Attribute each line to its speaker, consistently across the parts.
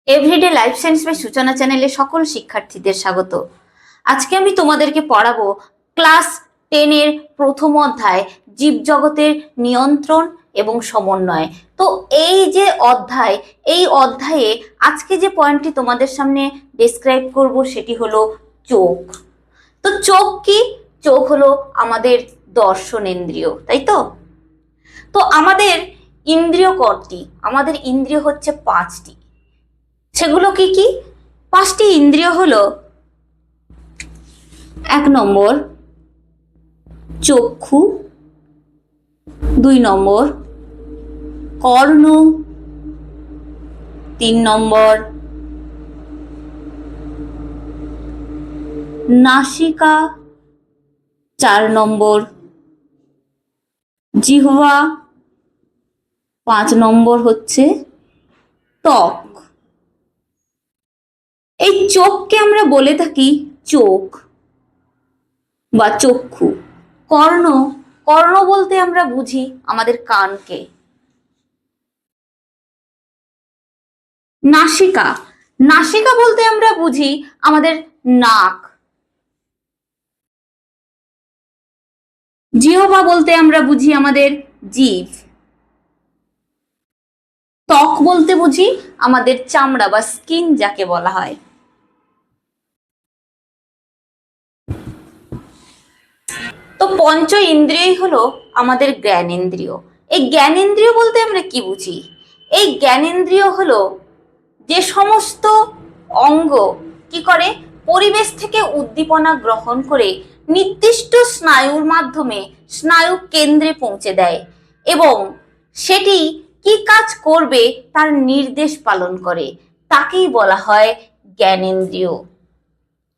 Speaker 1: Everyday life science by সূচনা চ্যানেলে সকল শিক্ষার্থীদের স্বাগত। আজকে আমি তোমাদেরকে পড়াবো ক্লাস 10 এর প্রথম অধ্যায় জীবজগতের নিয়ন্ত্রণ এবং সমন্বয়। তো এই যে অধ্যায়, এই অধ্যায়ে আজকে যে পয়েন্টটি তোমাদের সামনে ডেসক্রাইব করব সেটি হলো চোখ। তো চোখ কি? চোখ হলো আমাদের দর্শনেন্দ্রিয়, তাই তো? তো আমাদের ইন্দ্রিয় কয়টি? আমাদের ইন্দ্রিয় হচ্ছে 5টি। সেগুলো কি কি? 5টি ইন্দ্রিয় হলো, 1 নম্বর চক্ষু, 2 নম্বর কর্ণ, 3 নম্বর নাসিকা, 4 নম্বর জিহ্বা, 5 নম্বর হচ্ছে ত্বক। এই চোখকে আমরা বলে থাকি চোখ বা চক্ষু। কর্ণ, কর্ণ বলতে আমরা বুঝি আমাদের কানকে। নাসিকা, নাসিকা বলতে আমরা বুঝি আমাদের নাক। জিহ্বা বলতে আমরা বুঝি আমাদের জিভ। ত্বক বলতে বুঝি আমাদের চামড়া বা স্কিন যাকে বলা হয়। তো পঞ্চ ইন্দ্রিয়ই হলো আমাদের জ্ঞানেন্দ্রিয়। এই জ্ঞানেন্দ্রিয় বলতে আমরা কি বুঝি? এই জ্ঞানেন্দ্রিয় হলো যে সমস্ত অঙ্গ কি করে, পরিবেশ থেকে উদ্দীপনা গ্রহণ করে নির্দিষ্ট স্নায়ুর মাধ্যমে স্নায়ু কেন্দ্রে পৌঁছে দেয় এবং সেটি কি কাজ করবে তার নির্দেশ পালন করে, তাকেই বলা হয় জ্ঞানেন্দ্রিয়।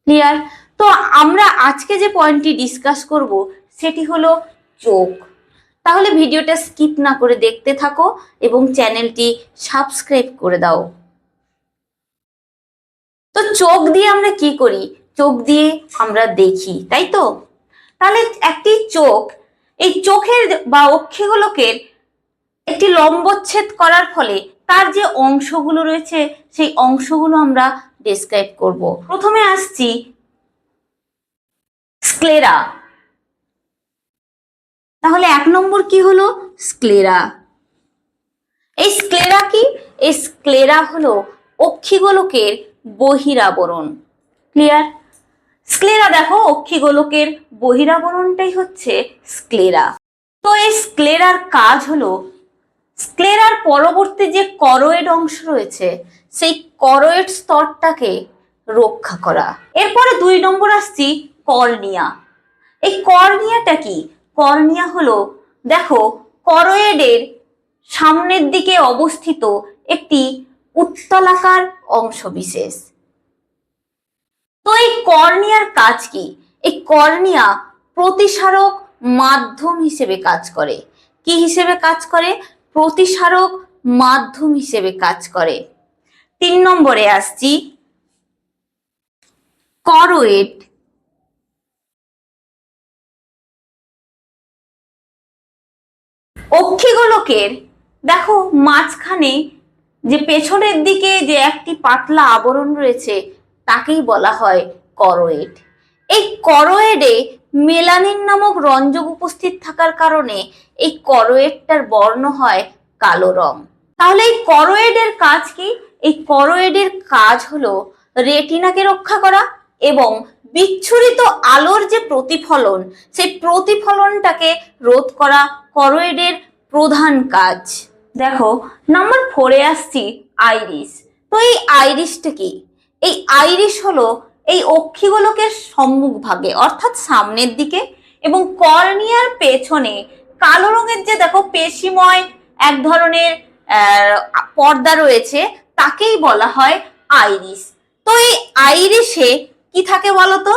Speaker 1: ক্লিয়ার? তো আমরা আজকে যে পয়েন্টটি ডিসকাস করব সেটি হলো চোখ। তাহলে ভিডিওটা স্কিপ না করে দেখতে থাকো এবং চ্যানেলটি সাবস্ক্রাইব করে দাও। তো চোখ দিয়ে আমরা কি করি? চোখ দিয়ে আমরা দেখি, তাই তো? তাহলে একটি চোখ, এই চোখের বা অক্ষিগোলকের একটি লম্বচ্ছেদ করার ফলে তার যে অংশগুলো রয়েছে সেই অংশগুলো আমরা ডেসক্রাইব করব। প্রথমে আসছি স্ক্লেরা। তাহলে 1 নম্বর কি হলো? স্ক্লেরা। এই স্ক্লেরা কি? এই স্ক্লেরা হলো অক্ষিগোলকের বহিরাবরণ। ক্লিয়ার? স্ক্লেরা দেখো, অক্ষিগোলকের বহিরাবরণটাই হচ্ছে স্ক্লেরা। তো এই স্ক্লেরার কাজ হলো স্ক্লেরার পরবর্তী যে করোয়েড অংশ রয়েছে সেই করোয়েড স্তরটাকে রক্ষা করা। এরপরে 2 নম্বর আসছি কর্নিয়া। এই কর্নিয়াটা কি? কর্নিয়া হলো দেখো করোয়েডের সামনের দিকে অবস্থিত একটি উত্তলাকার অংশ বিশেষ। তো এই কর্নিয়ার কাজ কি? এই কর্নিয়া প্রতিসারক মাধ্যম হিসেবে কাজ করে। কি হিসেবে কাজ করে? প্রতিসারক মাধ্যম হিসেবে কাজ করে। 3 নম্বরে আসছি করোয়েড। অক্ষিগোলকের দেখো মাঝখানে যে পেছনের দিকে যে একটি পাতলা আবরণ রয়েছে তাকেই বলা হয় করোয়েড। এই করোয়েডে মেলানিন নামক রঞ্জক উপস্থিত থাকার কারণে এই করোয়েডটার বর্ণ হয় কালো রং। তাহলে এই করোয়েডের কাজ কি? এই করোয়েডের কাজ হলো রেটিনাকে রক্ষা করা এবং বিচ্ছুরিত আলোর যে প্রতিফলন সেই প্রতিফলনটাকে রোধ করা করোয়েডের প্রধান কাজ। দেখো নাম্বার 4-এ আসছি আইরিস। তো এই আইরিসটা কি? এই আইরিস হলো এই অক্ষিগোলকের সম্মুখ ভাগে অর্থাৎ সামনের দিকে এবং কর্নিয়ার পেছনে কালো রঙের যে দেখো পেশিময় এক ধরনের পর্দা রয়েছে তাকেই বলা হয় আইরিস। তো এই আইরিসে কি থাকে বলতো?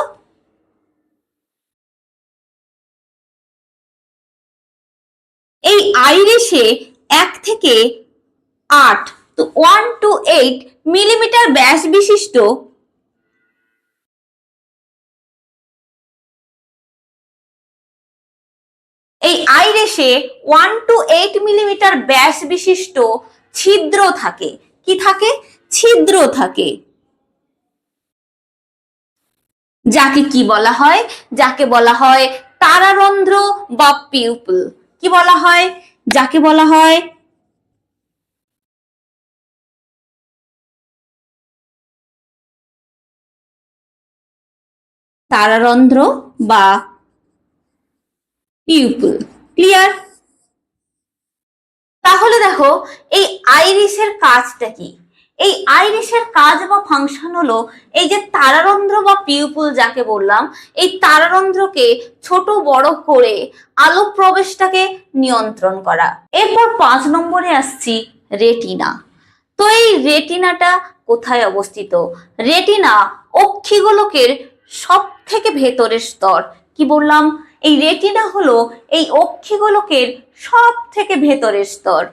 Speaker 1: এই আইরিসে 1 থেকে 8, তো 1 to 8 মিলিমিটার ব্যাস বিশিষ্ট এই আইরিসে 1 to 8 মিলিমিটার ব্যাস বিশিষ্ট ছিদ্র থাকে। কি থাকে? ছিদ্র থাকে, যাকে কি বলা হয়? যাকে বলা হয় তারারন্ধ্র বা পিউপল। কি বলা হয়? যাকে বলা হয় তারারন্ধ্র বা পিউপল। ক্লিয়ার? তাহলে দেখো এই আইরিসের কাজটা কি? এই আইরিসের কাজ বা ফাংশন হলো এই যে তারারন্ধ্র বা পিউপল যাকে বললাম, এই তারারন্ধ্রকে ছোট বড় করে আলো প্রবেশটাকে নিয়ন্ত্রণ করা। এরপর 5 নম্বরে আসছি রেটিনা। তো এই রেটিনাটা কোথায় অবস্থিত? রেটিনা অক্ষিগোলকের সব থেকে ভেতরের স্তর। কি বললাম? এই রেটিনা হলো এই অক্ষিগোলকের সব থেকে ভেতরের স্তর।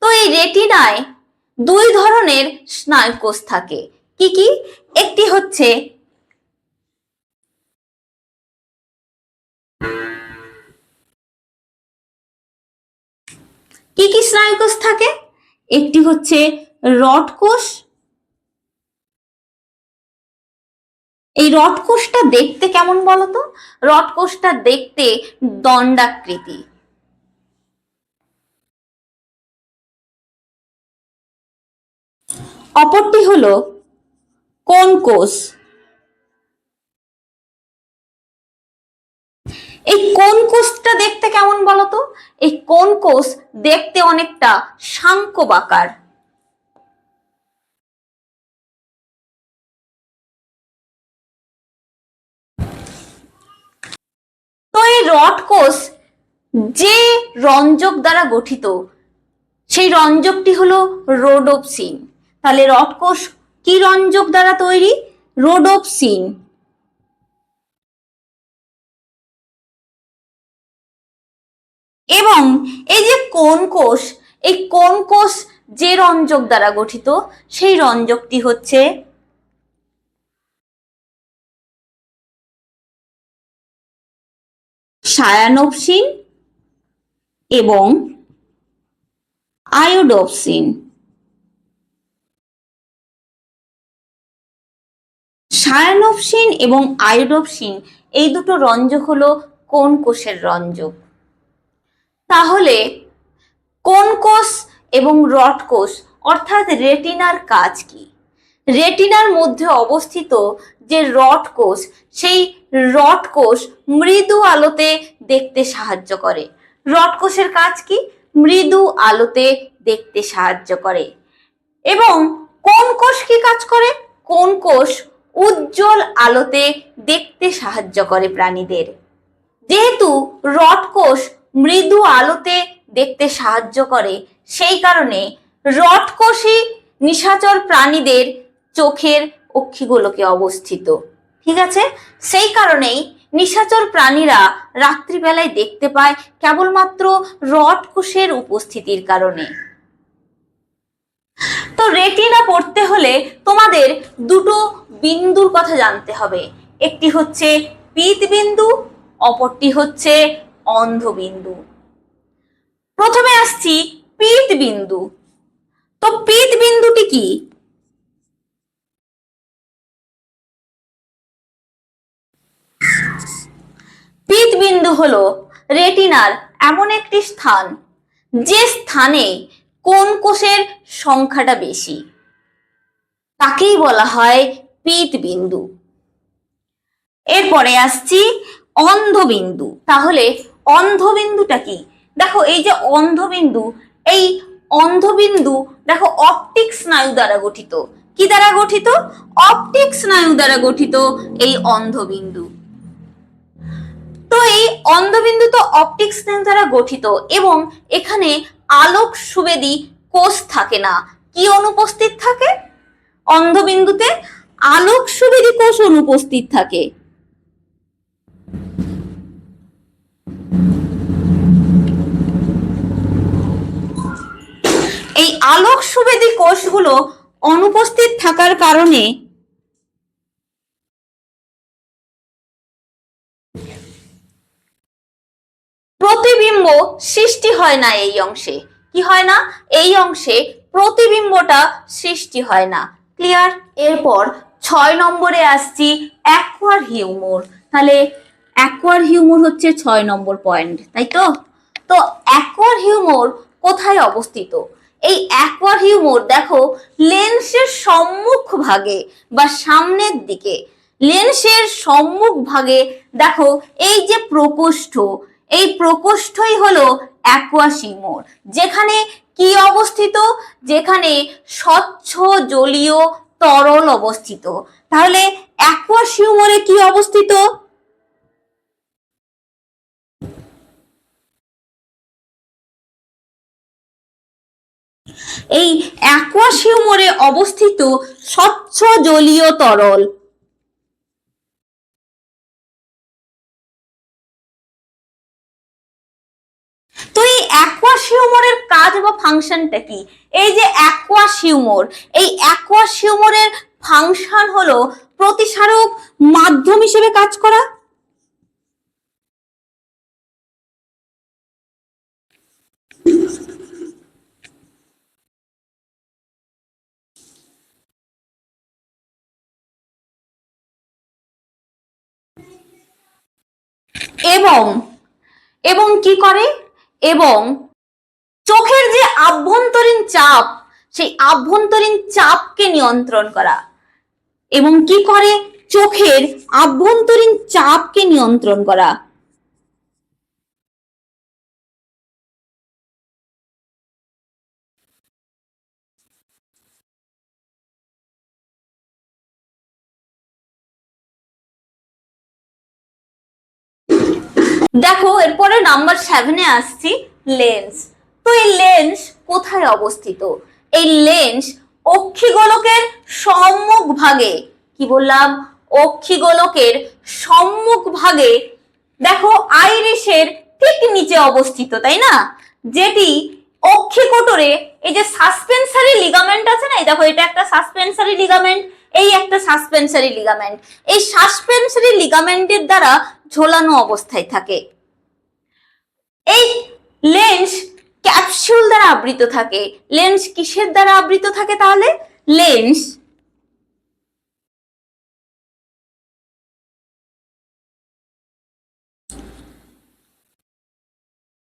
Speaker 1: তো এই রেটিনায় দুই ধরনের স্নায়ুকোষ থাকে। কি কি? একটি হচ্ছে কি কি স্নায়ুকোষ থাকে? একটি হচ্ছে রড কোষ। এই রড কোষটা দেখতে কেমন বলতো? রড কোষটা দেখতে দণ্ডাকৃতি। অপরটি হলো কোন কোষ। এই কোন কোষটা দেখতে কেমন বলতো? এই কোন কোষ দেখতে অনেকটা শাঙ্কবাকার। তো এই রড কোষ যে রঞ্জক দ্বারা গঠিত, সেই রঞ্জকটি হলো রোডোপসিন। তাহলে রড কোষ কি রঞ্জক দ্বারা তৈরি? রোডোপসিন। এবং এই যে কোন কোষ, এই কোন কোষ যে রঞ্জক দ্বারা গঠিত, সেই রঞ্জকটি হচ্ছে সায়ানোপসিন এবং আয়োডোপসিন। সায়ানোপসিন এবং আয়োডোপসিন এই দুটো রঞ্জক হলো কোন কোষের রঞ্জক। তাহলে কোন কোষ এবং রড কোষ অর্থাৎ রেটিনার কাজ কি? রেটিনার মধ্যে অবস্থিত যে রড কোষ, সেই রড কোষ মৃদু আলোতে দেখতে সাহায্য করে। রড কোষের কাজ কি? মৃদু আলোতে দেখতে সাহায্য করে। এবং কোন কোষ কি কাজ করে? কোন কোষ উজ্জ্বল আলোতে দেখতে সাহায্য করে প্রাণীদের। যেহেতু রড কোষ মৃদু আলোতে দেখতে সাহায্য করে, সেই কারণে রড কোষই নিশাচর প্রাণীদের চোখের অক্ষিগোলকে অবস্থিত। ঠিক আছে? সেই কারণেই নিশাচর প্রাণীরা রাত্রিবেলায় দেখতে পায় কেবলমাত্র রড কোষের উপস্থিতির কারণে। তো রেটিনা পড়তে হলে তোমাদের দুটো বিন্দুর কথা জানতে হবে। একটি হচ্ছে পীত বিন্দু, অপরটি হচ্ছে অন্ধবিন্দু। প্রথমে আসছি পীত বিন্দু। তো পীত বিন্দুটি কি? পীত বিন্দু হলো রেটিনার এমন একটি স্থান, যে স্থানে কোন কোষের সংখ্যাটা বেশি, তাকেই বলা হয় পীত বিন্দু। এরপরে আসছি অন্ধবিন্দু। তাহলে অন্ধবিন্দুটা কি? দেখো এই যে অন্ধবিন্দু, এই অন্ধবিন্দু দেখো অপটিক স্নায়ু দ্বারা গঠিত। কি দ্বারা গঠিত? অপটিক স্নায়ু দ্বারা গঠিত এই অন্ধবিন্দু। তো এই অন্ধবিন্দু তো অপটিক স্নায়ু দ্বারা গঠিত এবং এখানে আলোক সুবেদী কোষ থাকে না। কি অনুপস্থিত থাকে? অন্ধবিন্দুতে আলোক সুবেদী কোষ অনুপস্থিত থাকে। এই আলোক সুবেদী কোষগুলো অনুপস্থিত থাকার কারণে প্রতিবিম্ব সৃষ্টি হয় না এই অংশে। কি হয় না, এই অংশে প্রতিবিম্বটা সৃষ্টি হয় না। ক্লিয়ার? এরপর 6 নম্বরে আসছি অ্যাকুয়ার হিউমর। তাহলে অ্যাকুয়ার হিউমর হচ্ছে 6 নম্বর পয়েন্ট, তাই তো? তো অ্যাকুয়ার হিউমর কোথায় অবস্থিত? এই অ্যাকুয়ার হিউমর দেখো লেন্সের সম্মুখ ভাগে বা সামনের দিকে, লেন্সের সম্মুখ ভাগে দেখো এই যে প্রকোষ্ঠ, এই প্রকোষ্ঠই হলো অ্যাকুয়াস হিউমর। যেখানে কি অবস্থিত? যেখানে স্বচ্ছ জলীয় তরল অবস্থিত। তাহলে অ্যাকুয়াস হিউমরে কি অবস্থিত? এই অ্যাকুয়াস হিউমরে অবস্থিত স্বচ্ছ জলীয় তরল। তো এই অ্যাকুয়াস হিউমরের কাজ বা ফাংশনটা কি? এই যে অ্যাকুয়াস হিউমর, এই অ্যাকুয়াস হিউমরের ফাংশন হলো প্রতিসারক মাধ্যম হিসেবে কাজ করা। এবং এবং কি করে? এবং চোখের যে আভ্যন্তরীণ চাপ, সেই আভ্যন্তরীণ চাপকে নিয়ন্ত্রণ করা। এবং কি করে? চোখের আভ্যন্তরীণ চাপকে নিয়ন্ত্রণ করা। দেখো এরপরে নাম্বার 7-এ আসছি, লেন্স। তো এই লেন্স কোথায় অবস্থিত? এই লেন্স অক্ষিগোলকের সম্মুখ ভাগে, কি বললাম? অক্ষিগোলকের সম্মুখ ভাগে দেখো আইরিসের ঠিক নিচে অবস্থিত, তাই না? যেটি অক্ষিকোটরে এই যে সাসপেনসারি লিগামেন্ট আছে না, এই দেখো এটা একটা সাসপেনসারি লিগামেন্ট, এই একটা সাসপেনসারি লিগামেন্ট, এই সাসপেনসারি লিগামেন্টের দ্বারা ঝোলানো অবস্থায় থাকে। এই লেন্স ক্যাপসুল দ্বারা আবৃত থাকে। লেন্স কিসের দ্বারা আবৃত থাকে তাহলে? লেন্স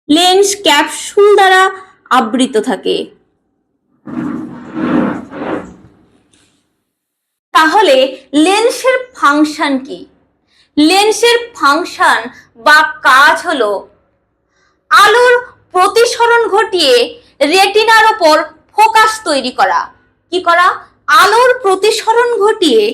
Speaker 1: লেন্স ক্যাপসুল দ্বারা আবৃত থাকে। তাহলে লেন্সের ফাংশন কি? লেন্সের ফাংশন বা কাজ হলো আলোর প্রতিসরণ ঘটিয়ে রেটিনার ওপর ফোকাস তৈরি করা। কি করা? আলোর প্রতিসরণ ঘটিয়ে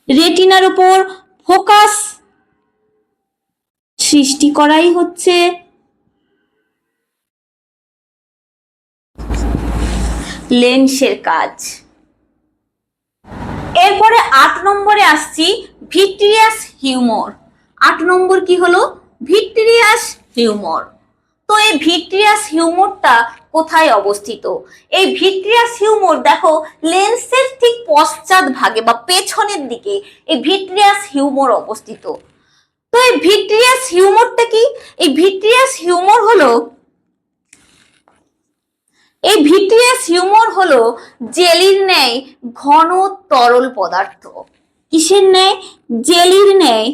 Speaker 1: রেটিনার উপর ফোকাস সৃষ্টি করাই হচ্ছে লেন্সের কাজ। এরপরে 8 নম্বরে আসছি ভিট্রিয়াস হিউমর। 8 নম্বর কি হলো? Vitreous humour. তো এই ভিট্রিয়াস হিউমরটা কোথায় অবস্থিত? এই ভিট্রিয়াস হিউমর দেখো লেন্সের ঠিক পশ্চাৎ ভাগে বা পেছনের দিকে এই ভিট্রিয়াস হিউমর অবস্থিত। তো এই ভিট্রিয়াস হিউমরটা কি? এই ভিট্রিয়াস হিউমর হলো এই ভিট্রিয়াস হিউমর হলো জেলির ন্যায় ঘন তরল পদার্থ। কিসের ন্যায়? জেলির ন্যায়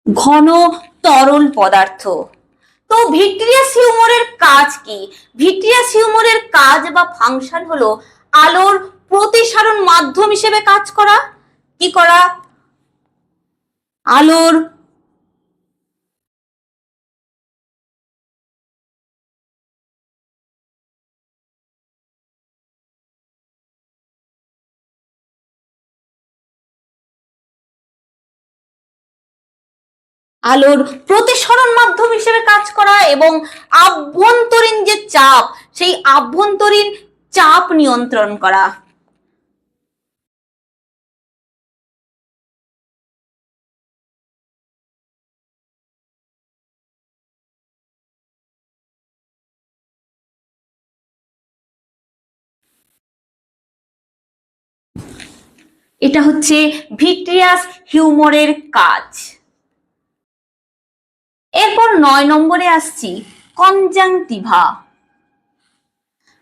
Speaker 1: ঘন তরল পদার্থ। তো ভিট্রিয়াস হিউমরের কাজ কি? ভিট্রিয়াস হিউমরের কাজ বা ফাংশন হলো আলোর প্রতিসারণ মাধ্যম হিসেবে কাজ করা। কি করা? আলোর আলোর প্রতিসরণ মাধ্যম হিসেবে কাজ করা এবং আভ্যন্তরীণ যে চাপ, সেই আভ্যন্তরীণ চাপ নিয়ন্ত্রণ করা। এটা হচ্ছে ভিট্রিয়াস হিউমারের কাজ। এরপর 9 নম্বরে আসছি কনজাংটিভা।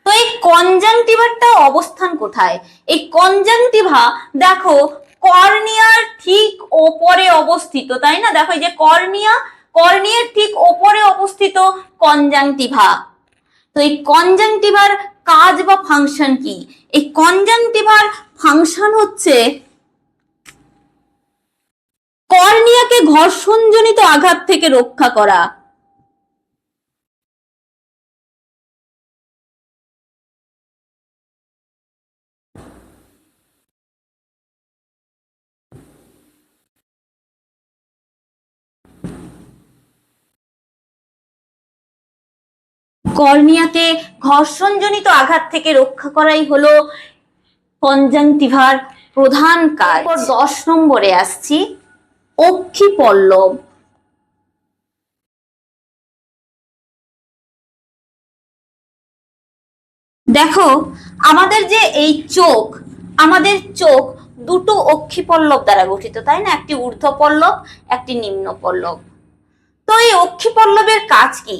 Speaker 1: তো এই কনজাংটিভারটা অবস্থান কোথায়? এই কনজাংটিভা দেখো কর্নিয়ার ঠিক ওপরে অবস্থিত, তাই না? দেখো এই যে কর্নিয়ার ঠিক ওপরে অবস্থিত কনজাংটিভা। তো এই কনজাংটিভার কাজ বা ফাংশন কি? এই কনজাংটিভার ফাংশন হচ্ছে কর্নিয়াকে ঘর্ষণজনিত আঘাত থেকে রক্ষা করা। কর্নিয়াকে ঘর্ষণজনিত আঘাত থেকে রক্ষা করাই হলো কনজাংটিভার প্রধান কাজ। 10 নম্বরে আসছি অক্ষিপল্লব। দেখো আমাদের যে এই আমাদের চোখ দুটো অক্ষিপল্লব দ্বারা গঠিত, তাই না? একটি ঊর্ধ্ব পল্লব, একটি নিম্ন পল্লব। তো এই অক্ষিপল্লবের কাজ কি?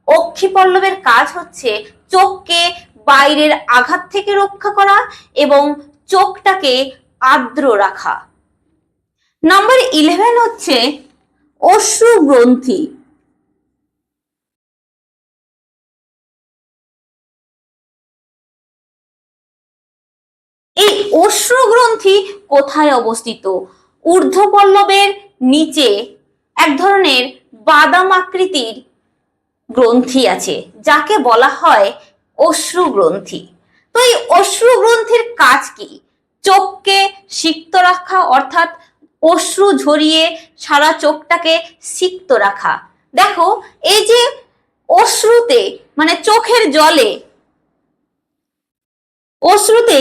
Speaker 1: অক্ষিপল্লবের কাজ হচ্ছে চোখকে বাইরের আঘাত থেকে রক্ষা করা এবং চোখটাকে আর্দ্র রাখা। নাম্বার 11 হচ্ছে অশ্রু গ্রন্থি। এই অশ্রু গ্রন্থি কোথায় অবস্থিত? ঊর্ধ্ব পল্লবের নিচে এক ধরনের বাদাম আকৃতির গ্রন্থি আছে যাকে বলা হয় অশ্রু গ্রন্থি। তো এই অশ্রু গ্রন্থির কাজ কি? চোখকে সিক্ত রাখা, অর্থাৎ অশ্রু ঝরিয়ে সারা চোখটাকে সিক্ত রাখা। দেখো এই যে অশ্রুতে মানে চোখের জলে অশ্রুতে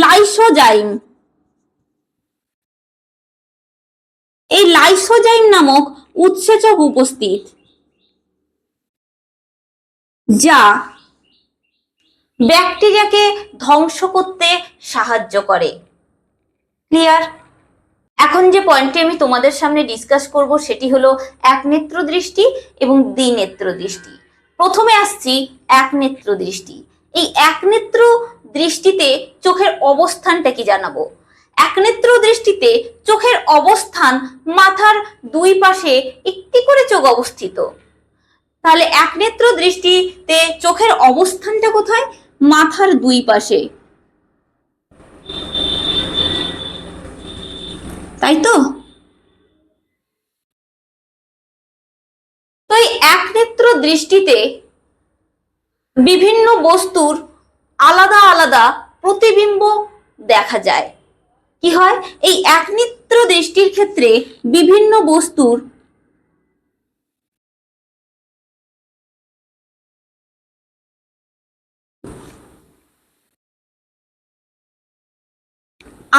Speaker 1: লাইসোজাইম, এই লাইসোজাইম নামক উৎসেচক উপস্থিত যা ব্যাকটেরিয়াকে ধ্বংস করতে সাহায্য করে। ক্লিয়ার? এখন যে পয়েন্টটি আমি তোমাদের সামনে ডিসকাস করব সেটি হলো একনেত্র দৃষ্টি এবং দ্বিনেত্র দৃষ্টি। প্রথমে আসছি একনেত্র দৃষ্টি। এই একনেত্র দৃষ্টিতে চোখের অবস্থানটা কি জানাবো। একনেত্র দৃষ্টিতে চোখের অবস্থান মাথার দুই পাশে একটি করে চোখ অবস্থিত। তাহলে একনেত্র দৃষ্টিতে চোখের অবস্থানটা কোথায়? মাথার দুই পাশে, তাই তো? তো এই একনেত্র দৃষ্টিতে বিভিন্ন বস্তুর আলাদা আলাদা প্রতিবিম্ব দেখা যায়। কি হয়? এই একনেত্র দৃষ্টির ক্ষেত্রে বিভিন্ন বস্তুর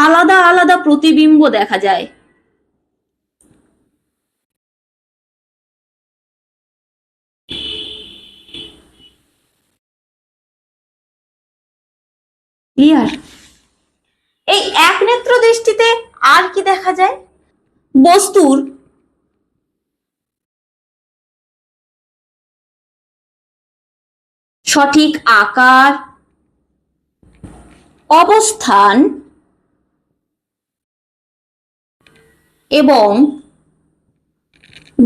Speaker 1: আলাদা আলাদা প্রতিবিম্ব দেখা যায়। ক্লিয়ার? এই একনেত্র দৃষ্টিতে আর কি দেখা যায়? বস্তুর সঠিক আকার, অবস্থান এবং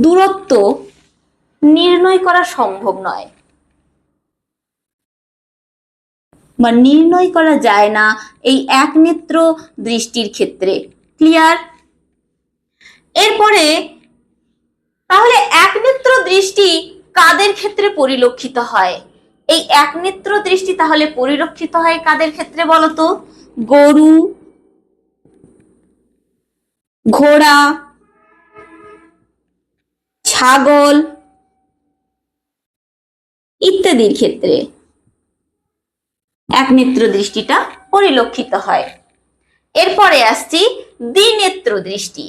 Speaker 1: দূরত্ব নির্ণয় করা সম্ভব নয় বা নির্ণয় করা যায় না এই একনেত্র দৃষ্টির ক্ষেত্রে। ক্লিয়ার? এরপরে তাহলে একনেত্র দৃষ্টি কাদের ক্ষেত্রে পরিলক্ষিত হয়? এই একনেত্র দৃষ্টি তাহলে পরিলক্ষিত হয় কাদের ক্ষেত্রে বলতো? গরু, ঘোড়া, ছাগল ইত্যাদির ক্ষেত্রে। একনেত্র দৃষ্টিটা পরিলক্ষিত হয়। এরপরে আসছি দ্বিনেত্র দৃষ্টি।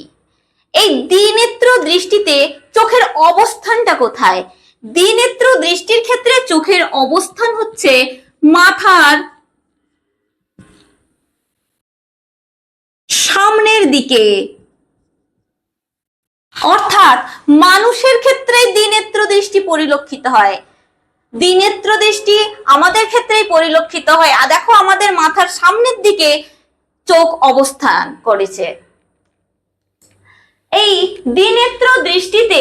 Speaker 1: এই দ্বিনেত্র দৃষ্টিতে চোখের অবস্থানটা কোথায়? দ্বিনেত্র দৃষ্টির ক্ষেত্রে চোখের অবস্থান হচ্ছে মাথার সামনের দিকে, অর্থাৎ মানুষের ক্ষেত্রে দ্বিনেত্র দৃষ্টি পরিলক্ষিত হয়। দ্বিনেত্র দৃষ্টি আমাদের ক্ষেত্রেই পরিলক্ষিত হয়। আর দেখো আমাদের মাথার সামনের দিকে চোখ অবস্থান করেছে। এই দ্বিনেত্র দৃষ্টিতে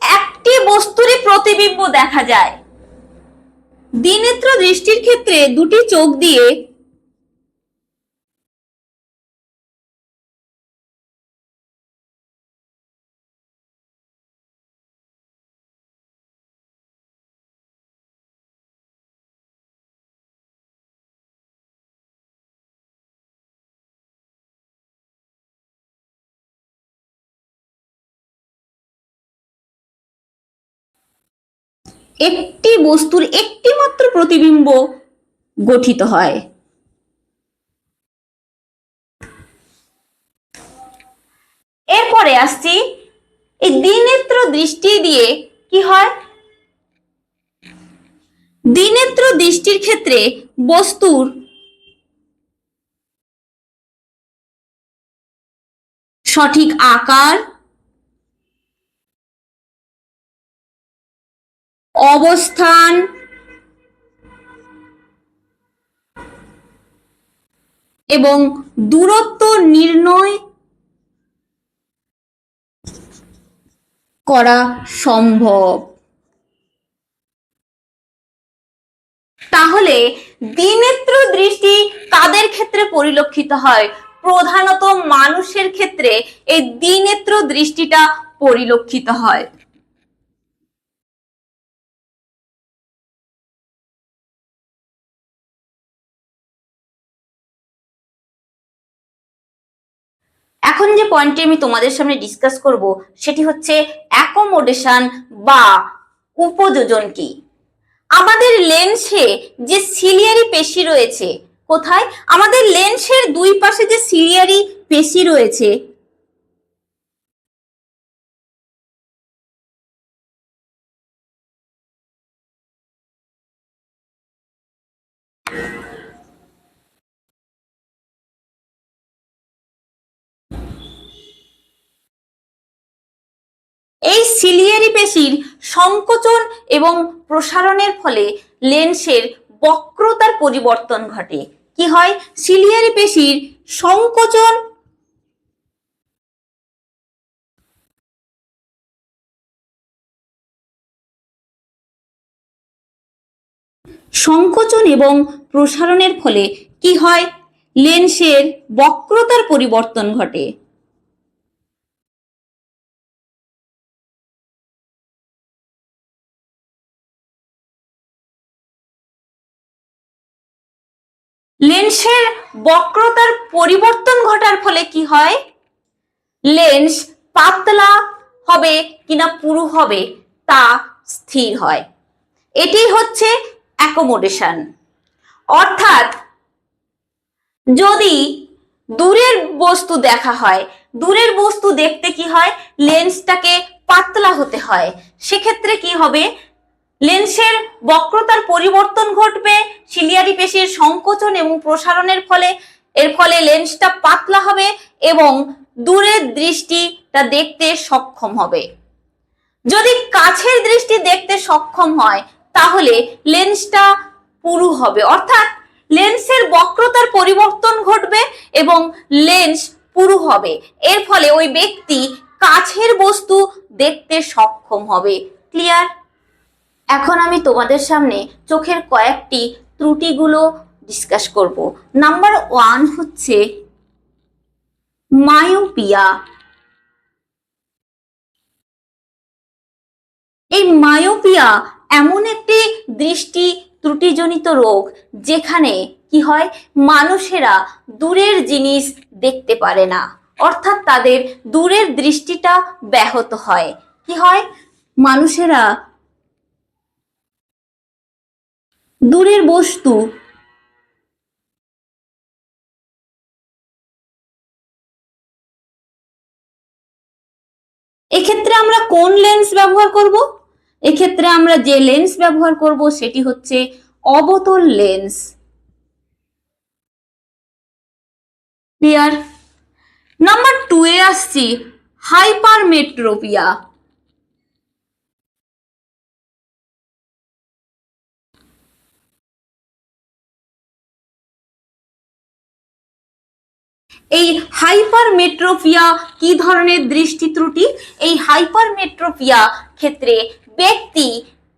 Speaker 1: একটি বস্তুরই প্রতিবিম্ব দেখা যায়। দ্বিনেত্র দৃষ্টির ক্ষেত্রে দুটি চোখ দিয়ে একটি বস্তুর একটি মাত্র প্রতিবিম্ব গঠিত হয়। এরপরে আসছি এই দ্বিনেত্র দৃষ্টি দিয়ে কি হয়? দ্বিনেত্র দৃষ্টির ক্ষেত্রে বস্তুর সঠিক আকার, অবস্থান এবং দূরত্ব নির্ণয় করা সম্ভব। তাহলে দ্বিনেত্র দৃষ্টি কাদের ক্ষেত্রে পরিলক্ষিত হয়? প্রধানত মানুষের ক্ষেত্রে এই দ্বিনেত্র দৃষ্টিটা পরিলক্ষিত হয়। এখন যে পয়েন্টটি আমি তোমাদের সামনে ডিসকাস করব সেটি হচ্ছে অ্যাকোমোডেশন বা উপযোজন কি। আমাদের লেন্সে যে সিলিয়ারি পেশি রয়েছে, কোথায়? আমাদের লেন্সের দুই পাশে যে সিলিয়ারি পেশি রয়েছে, এই সিলিয়ারি পেশির সংকোচন এবং প্রসারণের ফলে লেন্সের বক্রতার পরিবর্তন ঘটে। কি হয়? সিলিয়ারি পেশির সংকোচন এবং প্রসারণের ফলে কি হয়? লেন্সের বক্রতার পরিবর্তন ঘটে। লেন্সের বক্রতার পরিবর্তন ঘটার ফলে কি হয়? লেন্স পাতলা হবে কিনা পুরু হবে তা স্থির হয়। এটি হচ্ছে অ্যাকোমোডেশন। অর্থাৎ যদি দূরের বস্তু দেখা হয়, দূরের বস্তু দেখতে কি হয়? লেন্সটাকে পাতলা হতে হয়। সেক্ষেত্রে কি হবে? লেন্সের বক্রতার পরিবর্তন ঘটবে সিলিয়ারি পেশির সংকোচন এবং প্রসারণের ফলে। এর ফলে লেন্সটা পাতলা হবে এবং দূরের দৃষ্টিটা দেখতে সক্ষম হবে। যদি কাছের দৃষ্টি দেখতে সক্ষম হয় তাহলে লেন্সটা পুরু হবে, অর্থাৎ লেন্সের বক্রতার পরিবর্তন ঘটবে এবং লেন্স পুরু হবে। এর ফলে ওই ব্যক্তি কাছের বস্তু দেখতে সক্ষম হবে। ক্লিয়ার? এখন আমি তোমাদের সামনে চোখের কয়েকটি ত্রুটিগুলো ডিসকাস করব। নাম্বার 1 হচ্ছে মায়োপিয়া। এই মায়োপিয়া এমন একটি দৃষ্টি ত্রুটিজনিত রোগ যেখানে কি হয়? মানুষেরা দূরের জিনিস দেখতে পারে না, অর্থাৎ তাদের দূরের দৃষ্টিটা ব্যাহত হয়। কি হয়? মানুষেরা দূরের বস্তু এক্ষেত্রে আমরা কোন লেন্স ব্যবহার করব? এক্ষেত্রে আমরা যে লেন্স ব্যবহার করব সেটি হচ্ছে অবতল লেন্স। ক্লিয়ার? নাম্বার 2 এ আসছি হাইপারমেট্রোপিয়া। এই হাইপারমেট্রোপিয়া কি ধরনের দৃষ্টি ত্রুটি? এই হাইপারমেট্রোপিয়া ক্ষেত্রে ব্যক্তি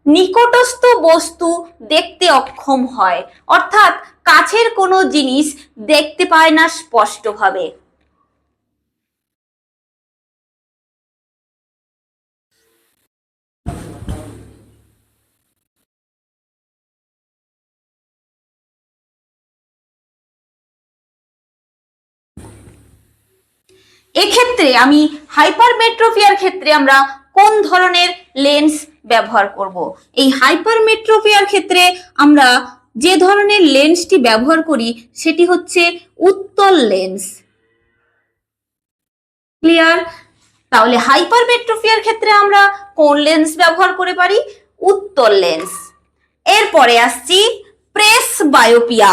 Speaker 1: নিকটস্থ বস্তু দেখতে অক্ষম হয়, অর্থাৎ কাছের কোনো জিনিস দেখতে পায় না স্পষ্টভাবে। এক্ষেত্রে আমি হাইপারমেট্রোপিয়ার ক্ষেত্রে আমরা কোন ধরনের লেন্স ব্যবহার করব? এই হাইপারমেট্রোপিয়ার ক্ষেত্রে আমরা যে ধরনের লেন্সটি ব্যবহার করি সেটি হচ্ছে উত্তল লেন্স। ক্লিয়ার? তাহলে হাইপারমেট্রোপিয়ার ক্ষেত্রে আমরা কোন লেন্স ব্যবহার করে পারি? উত্তল লেন্স। এরপরে আসছি প্রেস বায়োপিয়া।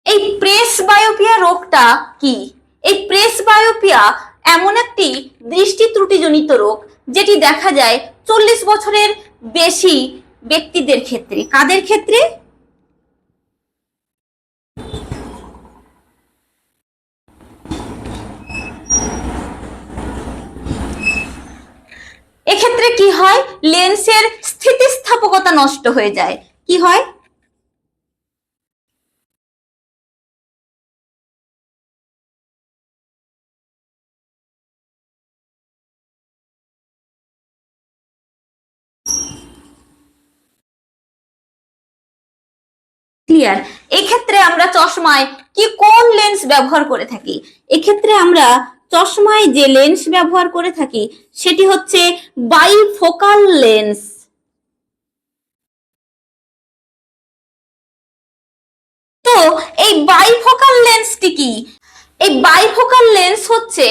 Speaker 1: এই প্রেস বায়োপিয়া রোগটা কি? এই প্রেস বায়োপিয়া এমন একটি দৃষ্টি ত্রুটিজনিত রোগ যেটি দেখা যায় 40 বছরের বেশি ব্যক্তিদের ক্ষেত্রে। কাদের ক্ষেত্রে? এক্ষেত্রে কি হয়? লেন্সের স্থিতিস্থাপকতা নষ্ট হয়ে যায়। কি হয়? ক্লিয়ার? এক্ষেত্রে আমরা চশমায় কি কোন লেন্স ব্যবহার করে থাকি? এক্ষেত্রে আমরা চশমায় যে লেন্স ব্যবহার করে থাকি সেটি হচ্ছে বাইফোকাল লেন্স। তো এই বাইফোকাল লেন্সটি কি? এই বাইফোকাল লেন্স হচ্ছে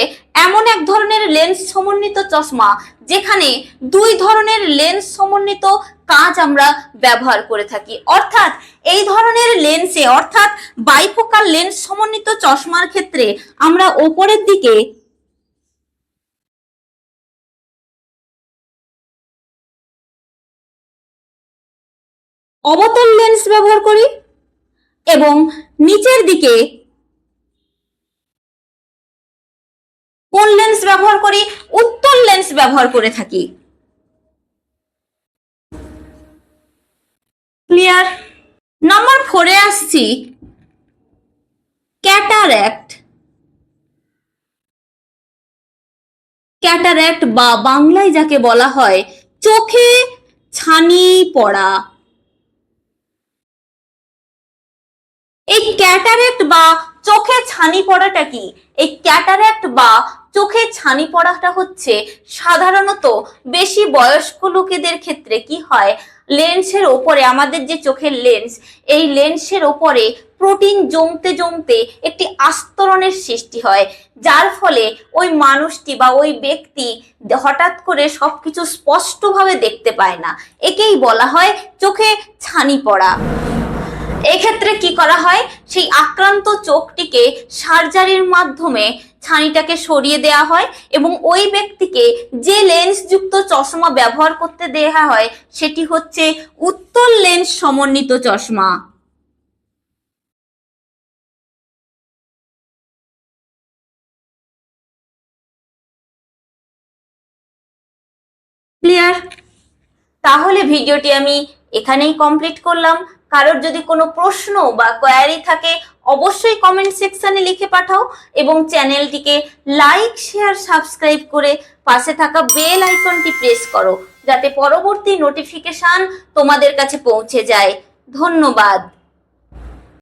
Speaker 1: এমন এক ধরনের লেন্স সমন্বিত চশমা যেখানে দুই ধরনের লেন্স সমন্বিত কাঁচ আমরা ব্যবহার করে থাকি। অর্থাৎ এই ধরনের লেন্সে, অর্থাৎ বাইফোকাল লেন্স সমন্বিত চশমার ক্ষেত্রে আমরা ওপরের দিকে অবতল লেন্স ব্যবহার করি এবং নিচের দিকে কোন লেন্স ব্যবহার করি? উত্তল লেন্স ব্যবহার করে থাকি। ক্লিয়ার? নাম্বার 4 এ আসছি ক্যাটারাক্ট। ক্যাটারাক্ট বা বাংলায় যাকে বলা হয় চোখে ছানি পড়া। এই ক্যাটারাক্ট বা চোখে ছানি পড়াটা কি? এই ক্যাটারাক্ট বা চোখে ছানি পড়াটা হচ্ছে সাধারণত বেশি বয়স্ক লোকেদের ক্ষেত্রে কি হয়, লেন্সের ওপরে, আমাদের যে চোখের লেন্স, এই লেন্সের ওপরে প্রোটিন জমতে জমতে একটি আস্তরণের সৃষ্টি হয়, যার ফলে ওই মানুষটি বা ওই ব্যক্তি হঠাৎ করে সবকিছু স্পষ্টভাবে দেখতে পায় না। একেই বলা হয় চোখে ছানি পড়া। এক্ষেত্রে কি করা হয়? সেই আক্রান্ত চোখটিকে সার্জারির মাধ্যমে ছানিটাকে সরিয়ে দেওয়া হয় এবং ওই ব্যক্তিকে যে লেন্স যুক্ত চশমা ব্যবহার করতে দেওয়া হয় সেটি হচ্ছে উত্তল লেন্স সমন্বিত চশমা। ক্লিয়ার? তাহলে ভিডিওটি আমি এখানেই কমপ্লিট করলাম। কারোর যদি কোনো প্রশ্ন বা কোয়ারি থাকে অবশ্যই কমেন্ট সেকশনে লিখে পাঠাও এবং চ্যানেলটিকে লাইক, শেয়ার, সাবস্ক্রাইব করে পাশে থাকা বেল আইকনটি প্রেস করো যাতে পরবর্তী নোটিফিকেশন তোমাদের কাছে পৌঁছে যায়। ধন্যবাদ।